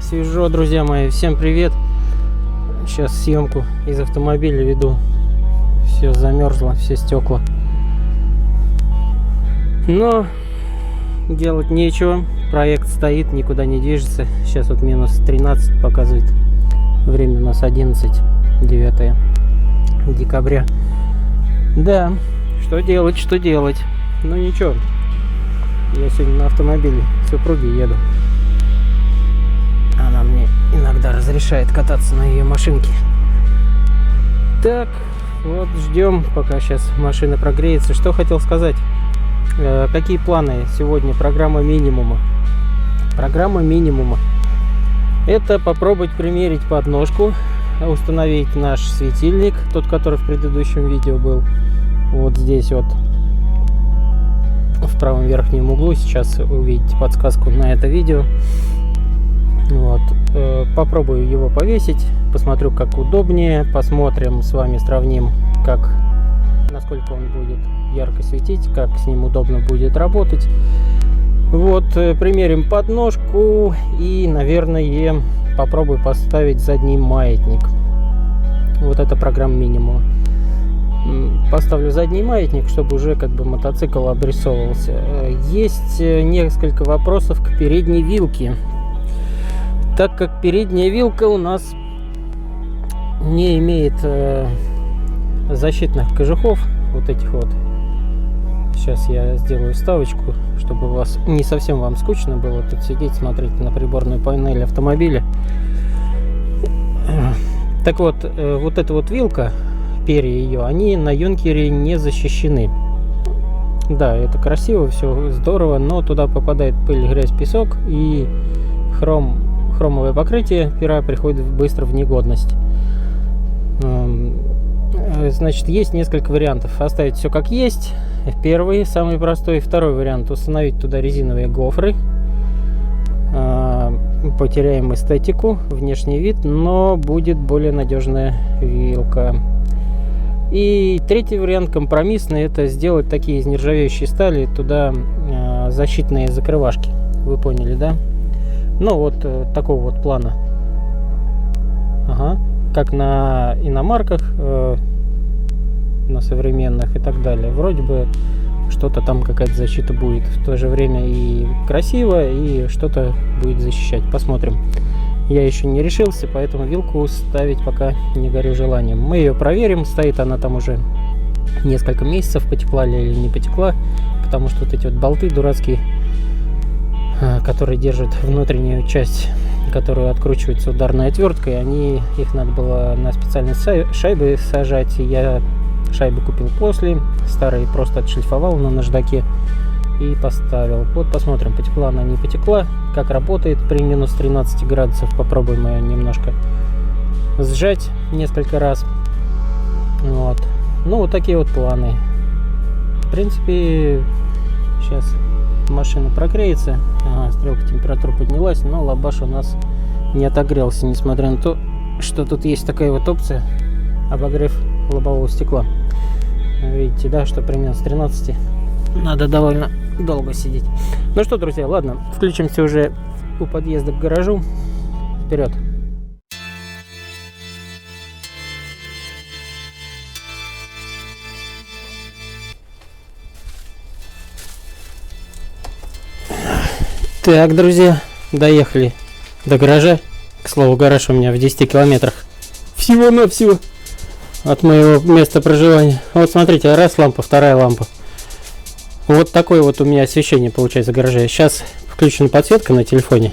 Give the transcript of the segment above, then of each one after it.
Свежо, друзья мои, всем привет. Сейчас съемку из автомобиля веду. Все замерзло, все стекла. Но делать нечего. Проект стоит, никуда не движется. Сейчас вот минус 13 показывает. Время у нас 9 декабря. Да, что делать? Ну ничего. Я сегодня на автомобиле супруги еду. Она мне иногда разрешает кататься на ее машинке. Так, вот ждем, пока сейчас машина прогреется. Что хотел сказать? Какие планы сегодня? Программа минимума. Программа минимума. Это попробовать примерить подножку, установить наш светильник, тот, который в предыдущем видео был. Вот здесь вот. В правом верхнем углу сейчас увидите подсказку на это видео. Вот. Попробую его повесить, посмотрю, как удобнее, посмотрим с вами, сравним, насколько он будет ярко светить, как с ним удобно будет работать. Вот, примерим подножку и, наверное, попробую поставить задний маятник. Вот это программа минимума. Поставлю задний маятник, чтобы уже мотоцикл обрисовывался. Есть несколько вопросов к передней вилке. Так как передняя вилка у нас не имеет защитных кожухов, вот этих вот. Сейчас я сделаю вставочку, чтобы не совсем вам скучно было тут сидеть, смотреть на приборную панель автомобиля. Так вот, вот эта вот вилка, перья ее, они на юнкере не защищены. Да, это красиво, все здорово, но туда попадает пыль, грязь, песок, и хромовое покрытие пера приходит быстро в негодность. Значит, есть несколько вариантов. Оставить все как есть. Первый, самый простой. Второй вариант: установить туда резиновые гофры. Потеряем эстетику, внешний вид, но будет более надежная вилка. И третий вариант, компромиссный, это сделать такие из нержавеющей стали туда защитные закрывашки. Вы поняли, да? Ну вот такого вот плана. Ага. Как на иномарках, на современных и так далее. Вроде бы что-то там, какая-то защита будет. В то же время и красиво, и что-то будет защищать. Посмотрим. Я еще не решился, поэтому вилку ставить пока не горю желанием. Мы ее проверим. Стоит она там уже несколько месяцев, потекла ли или не потекла. Потому что вот эти вот болты дурацкие, которые держат внутреннюю часть, которую откручивается ударной отверткой, их надо было на специальные шайбы сажать. Я шайбы купил после, старые просто отшлифовал на наждаке и поставил. Вот посмотрим, потекла она, не потекла, как работает при минус 13 градусов. Попробуем ее немножко сжать несколько раз. Вот. Ну, вот такие вот планы. В принципе, сейчас машина прогреется. Ага, стрелка температуры поднялась, но лабаш у нас не отогрелся, несмотря на то, что тут есть такая вот опция: обогрев лобового стекла. Видите, да, что при минус 13 надо довольно долго сидеть. Ну что, друзья, ладно, включимся уже у подъезда к гаражу. Вперед! Так, друзья, доехали до гаража. К слову, гараж у меня в 10 километрах всего-навсего от моего места проживания. Вот смотрите, раз лампа, вторая лампа. Вот такое вот у меня освещение получается в гараже. Сейчас включена подсветка на телефоне.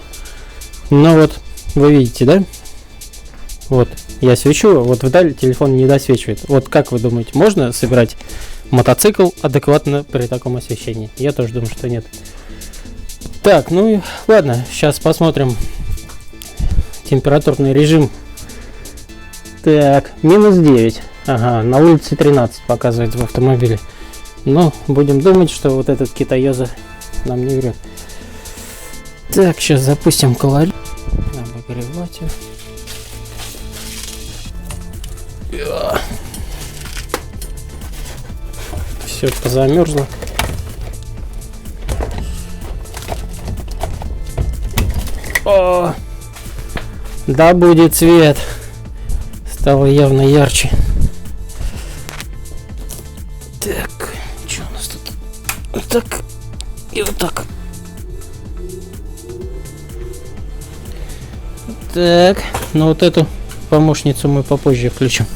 Но вот вы видите, да? Вот я свечу, вот вдаль телефон не досвечивает. Вот как вы думаете, можно собирать мотоцикл адекватно при таком освещении? Я тоже думаю, что нет. Так, ну и ладно, сейчас посмотрим температурный режим. Так, минус 9. Ага, на улице 13 показывает в автомобиле. Но будем думать, что вот этот китаёза нам не врет. Так, сейчас запустим колорит. Обогреватель. Все позамерзло. О, да будет свет. Стало явно ярче. Так, что у нас тут? Вот так и вот так. Так, ну вот эту помощницу мы попозже включим,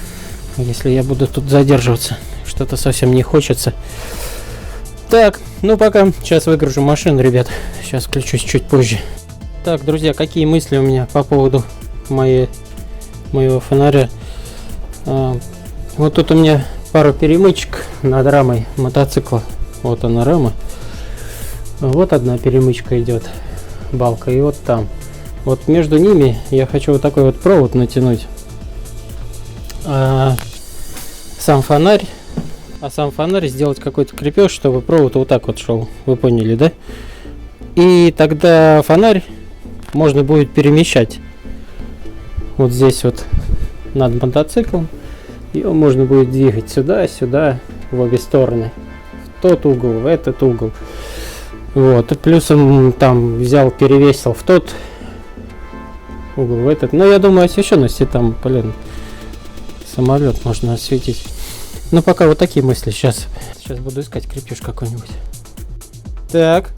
если я буду тут задерживаться. Что-то совсем не хочется. Так, ну пока. Сейчас выгружу машину, ребят. Сейчас включусь чуть позже. Так, друзья, какие мысли у меня по поводу моего фонаря. Вот тут у меня пару перемычек над рамой мотоцикла. Вот она рама. Вот одна перемычка идет, балка, и вот там. Вот между ними я хочу вот такой вот провод натянуть. Сам фонарь сделать какой-то крепеж, чтобы провод вот так вот шел. Вы поняли, да? И тогда фонарь можно будет перемещать вот здесь вот над мотоциклом. Его можно будет двигать сюда, сюда, в обе стороны. В тот угол, в этот угол. Вот. И плюсом там взял, перевесил в тот угол, в этот. Но я думаю, освещенности там, блин, самолет можно осветить. Но пока вот такие мысли. Сейчас буду искать крепеж какой-нибудь. Так.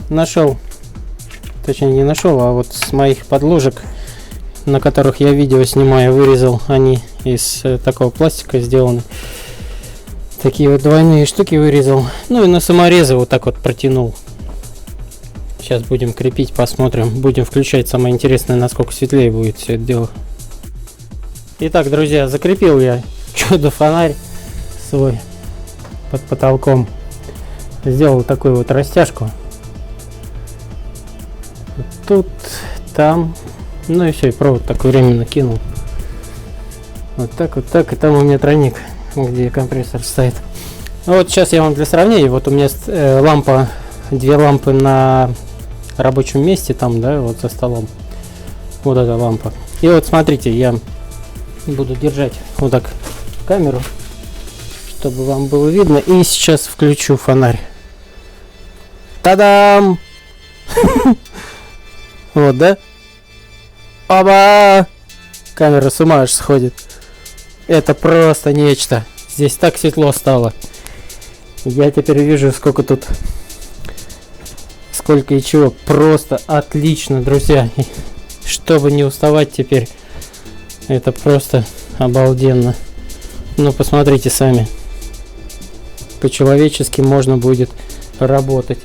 Нашел. Точнее, не нашел, а вот с моих подложек, на которых я видео снимаю, вырезал. Они из такого пластика сделаны. Такие вот двойные штуки вырезал. Ну и на саморезы вот так вот протянул. Сейчас будем крепить, посмотрим. Будем включать. Самое интересное, насколько светлее будет все это дело. Итак, друзья, закрепил я чудо-фонарь свой под потолком. Сделал такую вот растяжку. Тут, там. Ну и все, и провод такой временно кинул. Вот так, и там у меня тройник, где компрессор стоит. Вот сейчас я вам для сравнения, вот у меня лампа, две лампы на рабочем месте там, да, вот за столом. Вот эта лампа. И вот смотрите, я буду держать вот так камеру, чтобы вам было видно. И сейчас включу фонарь. Та-дам! Вот, да? Оба! Камера с ума аж сходит. Это просто нечто. Здесь так светло стало. Я теперь вижу, сколько тут, сколько и чего. Просто отлично, друзья. Чтобы не уставать теперь. Это просто обалденно. Ну, посмотрите сами. По-человечески можно будет работать.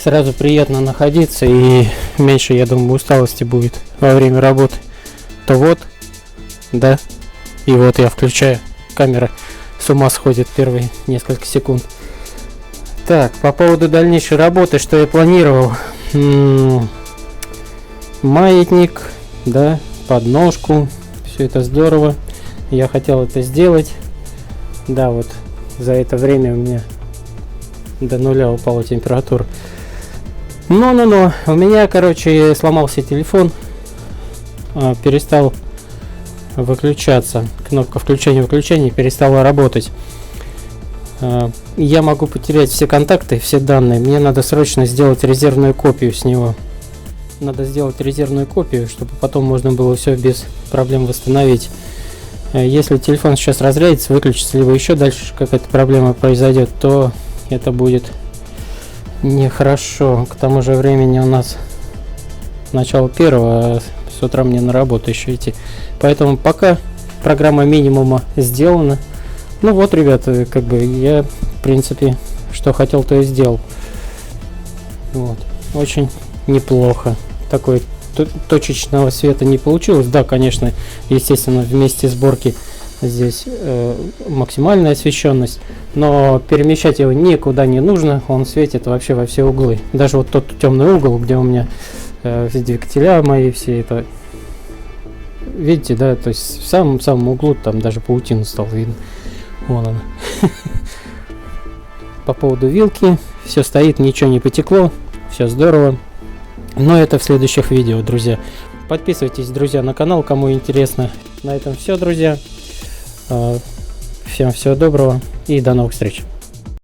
Сразу приятно находиться, и меньше, я думаю, усталости будет во время работы. То вот, да, и вот я включаю, камера с ума сходит первые несколько секунд. Так, по поводу дальнейшей работы, что я планировал. Маятник, да, подножку, все это здорово. Я хотел это сделать. Да, вот за это время у меня до нуля упала температура. Но у меня, короче, сломался телефон, перестал выключаться, кнопка включения-выключения перестала работать. Я могу потерять все контакты, все данные. Мне надо срочно сделать резервную копию с него. Надо сделать резервную копию, чтобы потом можно было все без проблем восстановить. Если телефон сейчас разрядится, выключится, либо еще дальше какая-то проблема произойдет, то это будет нехорошо. К тому же времени у нас начало первого, а с утра мне на работу еще идти. Поэтому пока программа минимума сделана. Ну вот, ребята, как бы я, в принципе, что хотел, то и сделал. Вот. Очень неплохо. Такой точечного света не получилось. Да, конечно, естественно, в месте сборки здесь максимальная освещенность, но перемещать его никуда не нужно, он светит вообще во все углы. Даже вот тот темный угол, где у меня двигателя мои все это, видите, да, то есть в самом углу там даже паутину стало видно. Вон она. По поводу вилки, все стоит, ничего не потекло, все здорово. Но это в следующих видео, друзья. Подписывайтесь, друзья, на канал, кому интересно. На этом все, друзья. Всем всего доброго и до новых встреч.